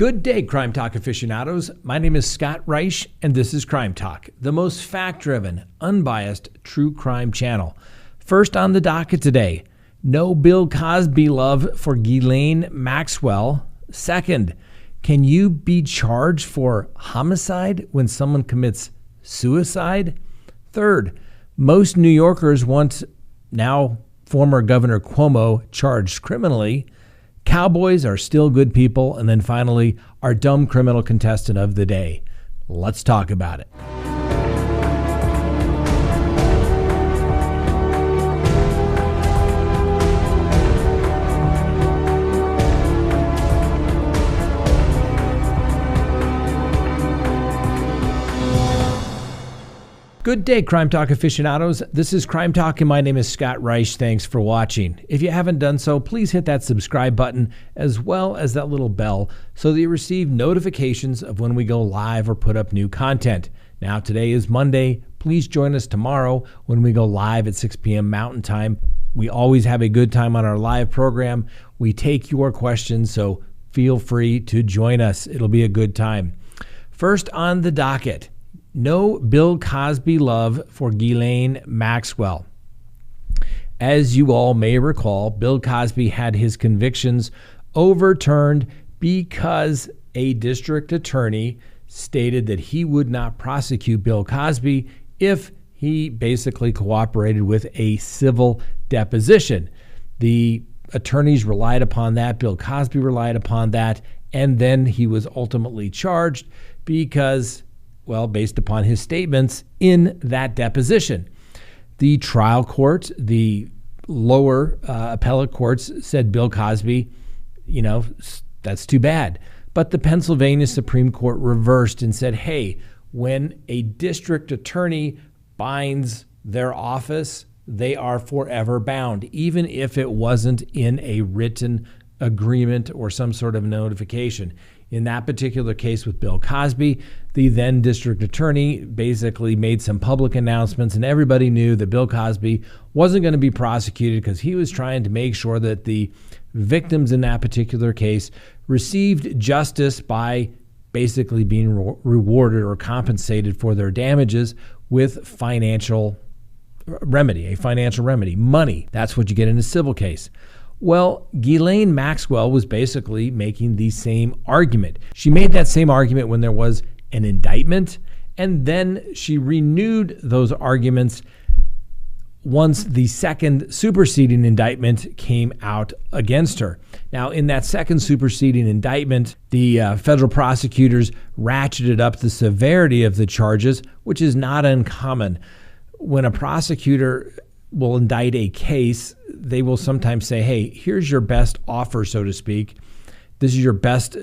Good day, Crime Talk aficionados. My name is Scott Reich, and this is Crime Talk, the most fact-driven, unbiased, true crime channel. First on the docket today, no Bill Cosby love for Gillian Maxwell. Second, can you be charged for homicide when someone commits suicide? Third, most New Yorkers want now former Governor Cuomo charged criminally. Cowboys are still good people. And then finally, our dumb criminal contestant of the day. Let's talk about it. Good day, Crime Talk aficionados. This is Crime Talk, and my name is Scott Reich. Thanks for watching. If you haven't done so, please hit that subscribe button as well as that little bell so that you receive notifications of when we go live or put up new content. Now, today is Monday. Please join us tomorrow when we go live at 6 p.m. Mountain Time. We always have a good time on our live program. We take your questions, so feel free to join us. It'll be a good time. First on the docket, no Bill Cosby love for Gillian Maxwell. As you all may recall, Bill Cosby had his convictions overturned because a district attorney stated that he would not prosecute Bill Cosby if he basically cooperated with a civil deposition. The attorneys relied upon that. Bill Cosby relied upon that. And then he was ultimately charged because, well, based upon his statements in that deposition. The trial court, the lower appellate courts said Bill Cosby, that's too bad. But the Pennsylvania Supreme Court reversed and said, hey, when a district attorney binds their office, they are forever bound, even if it wasn't in a written agreement or some sort of notification. In that particular case with Bill Cosby, the then district attorney basically made some public announcements, and everybody knew that Bill Cosby wasn't going to be prosecuted because he was trying to make sure that the victims in that particular case received justice by basically being rewarded or compensated for their damages with a financial remedy, money. That's what you get in a civil case. Well, Gillian Maxwell was basically making the same argument. She made that same argument when there was an indictment, and then she renewed those arguments once the second superseding indictment came out against her. Now, in that second superseding indictment, the federal prosecutors ratcheted up the severity of the charges, which is not uncommon. When a prosecutor will indict a case, they will sometimes say, hey, here's your best offer, so to speak. This is your best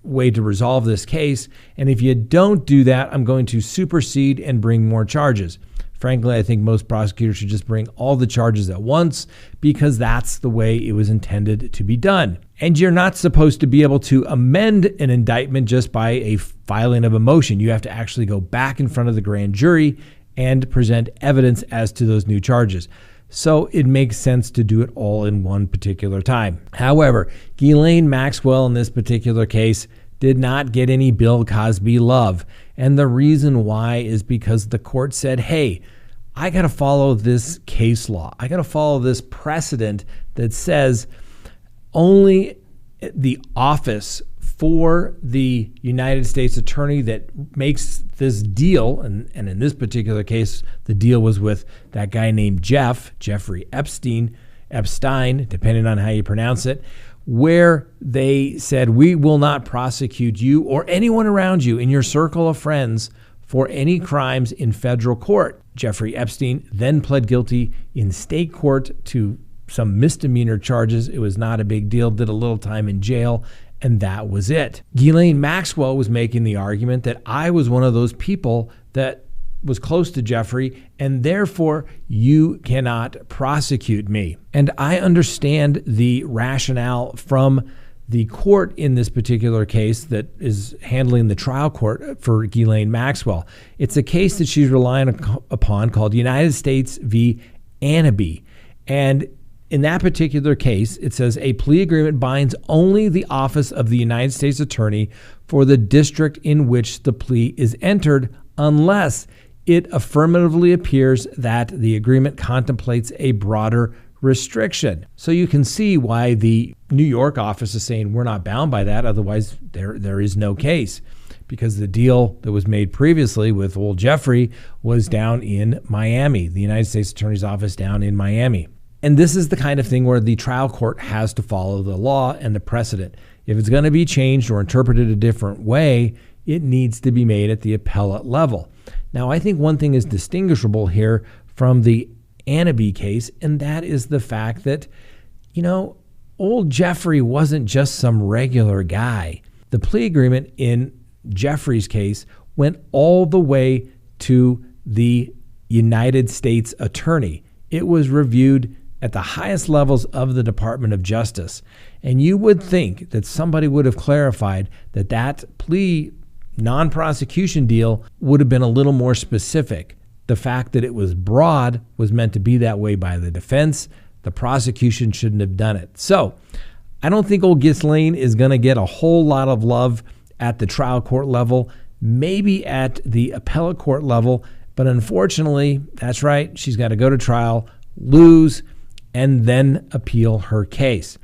way to resolve this case. And if you don't do that, I'm going to supersede and bring more charges. Frankly, I think most prosecutors should just bring all the charges at once because that's the way it was intended to be done. And you're not supposed to be able to amend an indictment just by a filing of a motion. You have to actually go back in front of the grand jury and present evidence as to those new charges. So it makes sense to do it all in one particular time. However, Gillian Maxwell in this particular case did not get any Bill Cosby love. And the reason why is because the court said, hey, I got to follow this case law. I got to follow this precedent that says only the office for the United States attorney that makes this deal, and in this particular case, the deal was with that guy named Jeffrey Epstein, depending on how you pronounce it, where they said, we will not prosecute you or anyone around you in your circle of friends for any crimes in federal court. Jeffrey Epstein then pled guilty in state court to some misdemeanor charges. It was not a big deal, did a little time in jail, and that was it. Gillian Maxwell was making the argument that I was one of those people that was close to Jeffrey, and therefore you cannot prosecute me. And I understand the rationale from the court in this particular case that is handling the trial court for Gillian Maxwell. It's a case that she's relying upon called United States v. Anaby. And in that particular case, it says a plea agreement binds only the office of the United States Attorney for the district in which the plea is entered, unless it affirmatively appears that the agreement contemplates a broader restriction. So you can see why the New York office is saying we're not bound by that. Otherwise, there is no case, because the deal that was made previously with old Jeffrey was down in Miami, the United States Attorney's office down in Miami. And this is the kind of thing where the trial court has to follow the law and the precedent. If it's going to be changed or interpreted a different way, it needs to be made at the appellate level. Now, I think one thing is distinguishable here from the Anneby case, and that is the fact that, old Jeffrey wasn't just some regular guy. The plea agreement in Jeffrey's case went all the way to the United States Attorney. It was reviewed at the highest levels of the Department of Justice. And you would think that somebody would have clarified that that plea non-prosecution deal would have been a little more specific. The fact that it was broad was meant to be that way by the defense. The prosecution shouldn't have done it. So I don't think old Ghislaine is going to get a whole lot of love at the trial court level, maybe at the appellate court level. But unfortunately, that's right, she's got to go to trial, lose, and then appeal her case.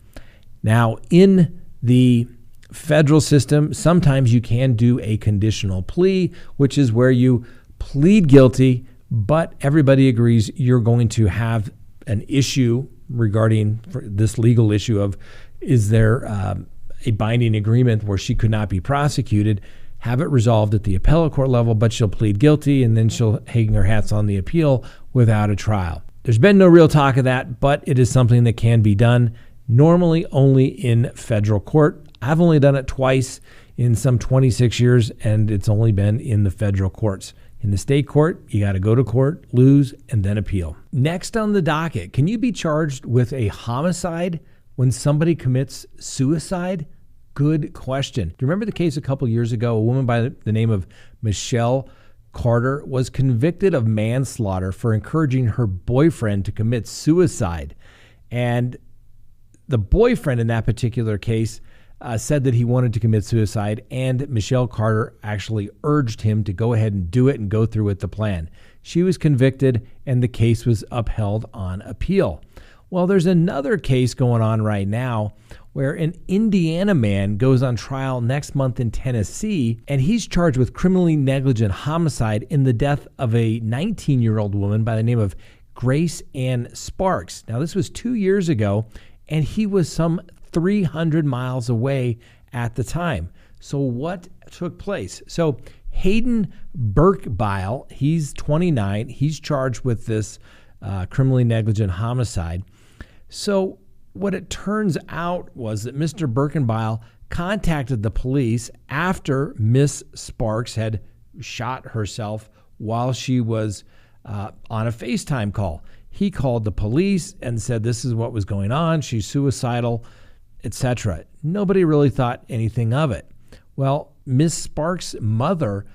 Now, in the federal system, sometimes you can do a conditional plea, which is where you plead guilty, but everybody agrees you're going to have an issue regarding this legal issue of, is there a binding agreement where she could not be prosecuted, have it resolved at the appellate court level, but she'll plead guilty, and then she'll hang her hats on the appeal without a trial. There's been no real talk of that, but it is something that can be done, normally only in federal court. I've only done it twice in some 26 years, and it's only been in the federal courts. In the state court, you got to go to court, lose, and then appeal. Next on the docket, can you be charged with a homicide when somebody commits suicide? Good question. Do you remember the case a couple years ago? A woman by the name of Michelle Carter was convicted of manslaughter for encouraging her boyfriend to commit suicide. And the boyfriend in that particular case said that he wanted to commit suicide, and Michelle Carter actually urged him to go ahead and do it and go through with the plan. She was convicted, and the case was upheld on appeal. Well, there's another case going on right now where an Indiana man goes on trial next month in Tennessee, and he's charged with criminally negligent homicide in the death of a 19-year-old woman by the name of Grace Ann Sparks. Now, this was 2 years ago, and he was some 300 miles away at the time. So what took place? So Hayden Burkebile, he's 29. He's charged with this criminally negligent homicide. So what it turns out was that Mr. Birkenbile contacted the police after Miss Sparks had shot herself while she was on a FaceTime call. He called the police and said this is what was going on. She's suicidal, etc. Nobody really thought anything of it. Well, Miss Sparks' mother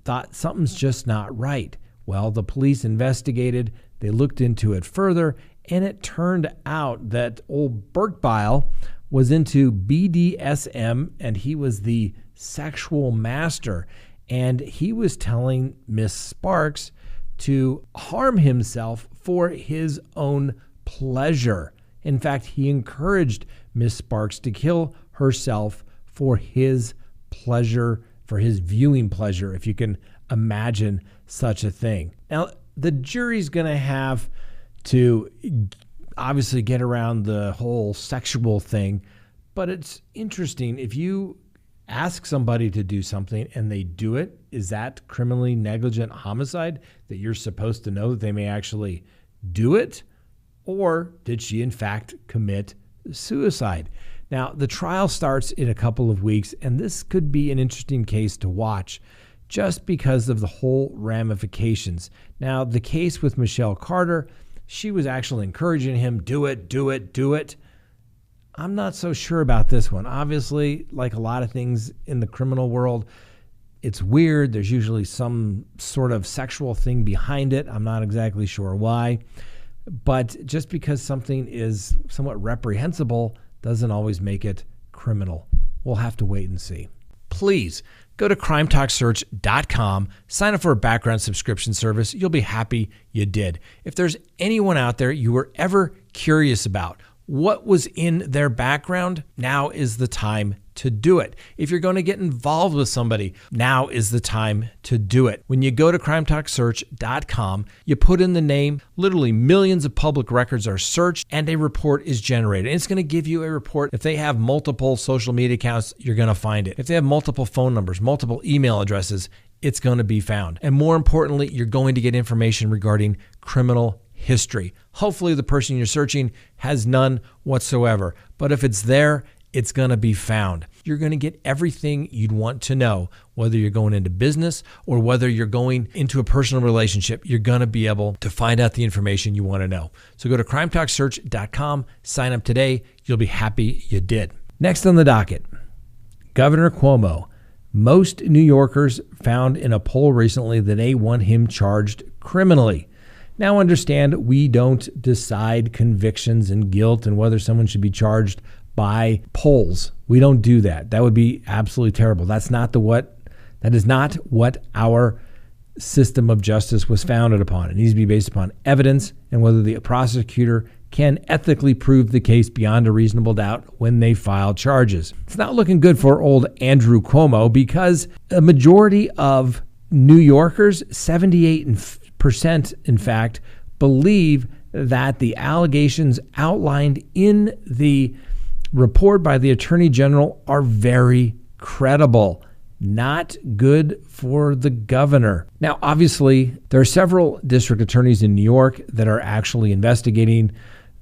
thought something's just not right. Well, the police investigated. They looked into it further, and it turned out that old Burkebile was into BDSM, and he was the sexual master. And he was telling Miss Sparks to harm himself for his own pleasure. In fact, he encouraged Miss Sparks to kill herself for his pleasure, for his viewing pleasure, if you can imagine such a thing. Now, the jury's going to have to obviously get around the whole sexual thing, but it's interesting. If you ask somebody to do something and they do it, is that criminally negligent homicide that you're supposed to know that they may actually do it? Or did she in fact commit suicide? Now, the trial starts in a couple of weeks, and this could be an interesting case to watch just because of the whole ramifications. Now, the case with Michelle Carter, she was actually encouraging him, do it, do it, do it. I'm not so sure about this one. Obviously, like a lot of things in the criminal world, it's weird. There's usually some sort of sexual thing behind it. I'm not exactly sure why. But just because something is somewhat reprehensible doesn't always make it criminal. We'll have to wait and see. Please go to crimetalksearch.com, sign up for a background subscription service. You'll be happy you did. If there's anyone out there you were ever curious about what was in their background, now is the time to do it. If you're going to get involved with somebody, now is the time to do it. When you go to crimetalksearch.com, you put in the name, literally millions of public records are searched, and a report is generated. And it's going to give you a report. If they have multiple social media accounts, you're going to find it. If they have multiple phone numbers, multiple email addresses, it's going to be found. And more importantly, you're going to get information regarding criminal history. Hopefully the person you're searching has none whatsoever. But if it's there, it's going to be found. You're going to get everything you'd want to know, whether you're going into business or whether you're going into a personal relationship. You're going to be able to find out the information you want to know. So go to crimetalksearch.com, sign up today. You'll be happy you did. Next on the docket, Governor Cuomo. Most New Yorkers found in a poll recently that they want him charged criminally. Now understand, we don't decide convictions and guilt and whether someone should be charged by polls. We don't do that. That would be absolutely terrible. That is not what our system of justice was founded upon. It needs to be based upon evidence and whether the prosecutor can ethically prove the case beyond a reasonable doubt when they file charges. It's not looking good for old Andrew Cuomo because a majority of New Yorkers, 78% in fact, believe that the allegations outlined in the report by the Attorney General are very credible. Not good for the governor. Now, obviously, there are several district attorneys in New York that are actually investigating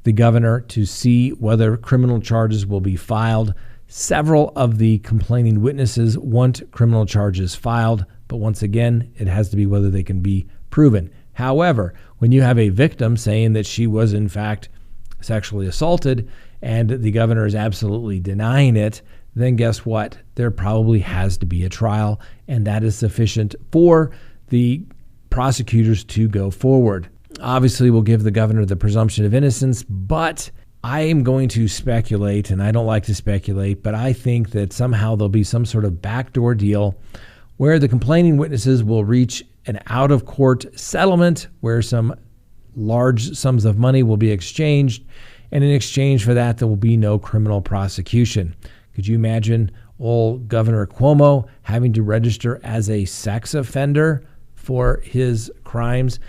the governor to see whether criminal charges will be filed. Several of the complaining witnesses want criminal charges filed, but once again, it has to be whether they can be proven. However, when you have a victim saying that she was in fact sexually assaulted and the governor is absolutely denying it, then guess what? There probably has to be a trial, and that is sufficient for the prosecutors to go forward. Obviously, we'll give the governor the presumption of innocence, but I am going to speculate, and I don't like to speculate, but I think that somehow there'll be some sort of backdoor deal where the complaining witnesses will reach an out-of-court settlement where some large sums of money will be exchanged, and in exchange for that, there will be no criminal prosecution. Could you imagine old Governor Cuomo having to register as a sex offender for his crimes?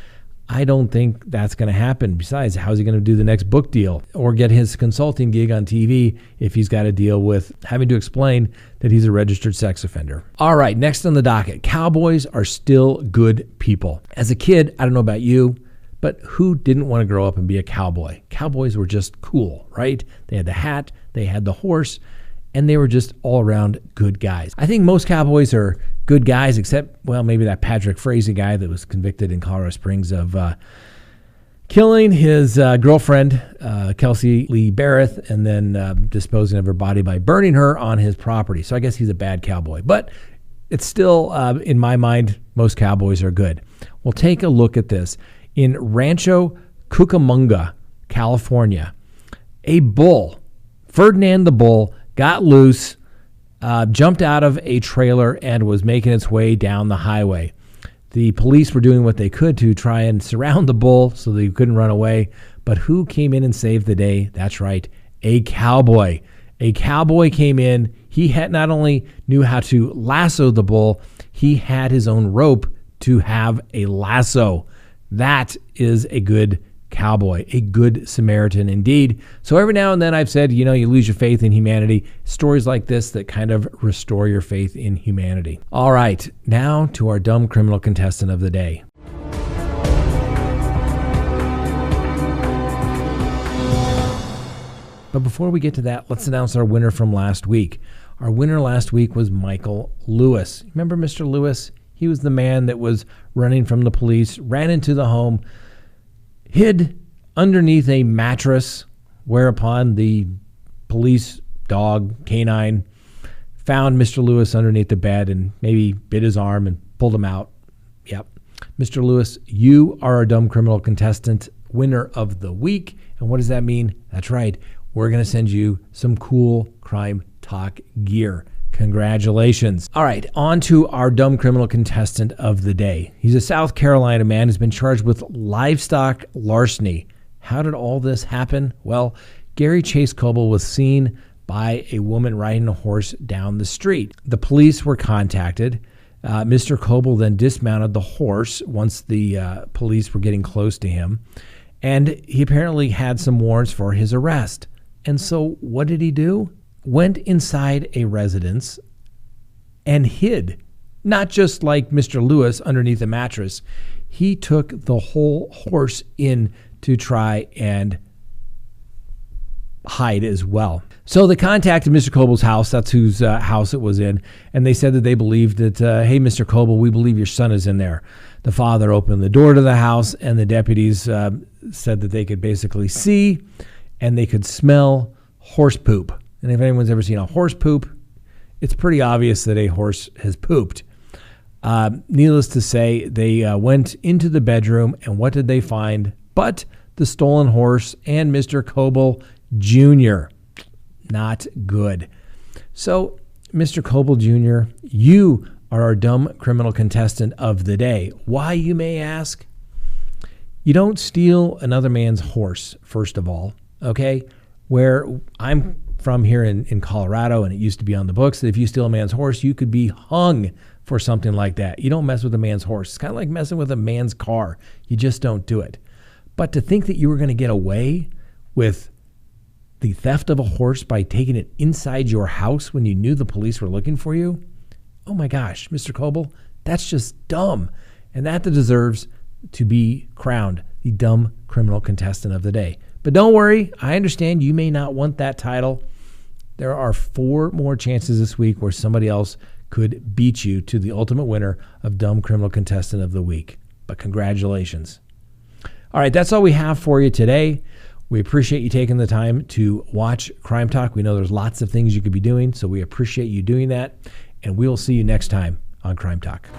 I don't think that's going to happen. Besides, how's he going to do the next book deal or get his consulting gig on TV if he's got to deal with having to explain that he's a registered sex offender? All right, next on the docket, cowboys are still good people. As a kid, I don't know about you, but who didn't want to grow up and be a cowboy? Cowboys were just cool, right? They had the hat, they had the horse, and they were just all around good guys. I think most cowboys are good guys, except, well, maybe that Patrick Frazee guy that was convicted in Colorado Springs of killing his girlfriend, Kelsey Lee Barrett, and then disposing of her body by burning her on his property. So I guess he's a bad cowboy. But it's still, in my mind, most cowboys are good. Well, take a look at this. In Rancho Cucamonga, California, a bull, Ferdinand the bull, got loose, jumped out of a trailer, and was making its way down the highway. The police were doing what they could to try and surround the bull so that he couldn't run away. But who came in and saved the day? That's right, a cowboy. A cowboy came in. He had not only knew how to lasso the bull, he had his own rope to have a lasso. That is a good cowboy, a good Samaritan indeed. So every now and then I've said, you lose your faith in humanity. Stories like this that kind of restore your faith in humanity. All right, now to our dumb criminal contestant of the day. But before we get to that, let's announce our winner from last week. Our winner last week was Michael Lewis. Remember Mr. Lewis? He was the man that was running from the police, ran into the home, hid underneath a mattress, whereupon the police dog, canine, found Mr. Lewis underneath the bed and maybe bit his arm and pulled him out. Yep. Mr. Lewis, you are our dumb criminal contestant winner of the week. And what does that mean? That's right. We're going to send you some cool Crime Talk gear. Congratulations. All right, on to our dumb criminal contestant of the day. He's a South Carolina man who's been charged with livestock larceny. How did all this happen? Well, Gary Chase Coble was seen by a woman riding a horse down the street. The police were contacted. Mr. Coble then dismounted the horse once the police were getting close to him, and he apparently had some warrants for his arrest. And so what did he do? Went inside a residence and hid, not just like Mr. Lewis underneath a mattress. He took the whole horse in to try and hide as well. So they contacted Mr. Coble's house. That's whose house it was in. And they said that they believed that, hey, Mr. Coble, we believe your son is in there. The father opened the door to the house, and the deputies said that they could basically see and they could smell horse poop. And if anyone's ever seen a horse poop, it's pretty obvious that a horse has pooped. Needless to say, they went into the bedroom, and what did they find but the stolen horse and Mr. Coble Jr.? Not good. So, Mr. Coble Jr., you are our dumb criminal contestant of the day. Why, you may ask? You don't steal another man's horse, first of all, okay? Where I'm from here in Colorado, and it used to be on the books that if you steal a man's horse, you could be hung for something like that. You don't mess with a man's horse. It's kind of like messing with a man's car. You just don't do it. But to think that you were going to get away with the theft of a horse by taking it inside your house when you knew the police were looking for you? Oh my gosh, Mr. Coble, that's just dumb. And that deserves to be crowned the dumb criminal contestant of the day. But don't worry, I understand you may not want that title. There are 4 more chances this week where somebody else could beat you to the ultimate winner of dumb criminal contestant of the week. But congratulations. All right, that's all we have for you today. We appreciate you taking the time to watch Crime Talk. We know there's lots of things you could be doing, so we appreciate you doing that. And we'll see you next time on Crime Talk.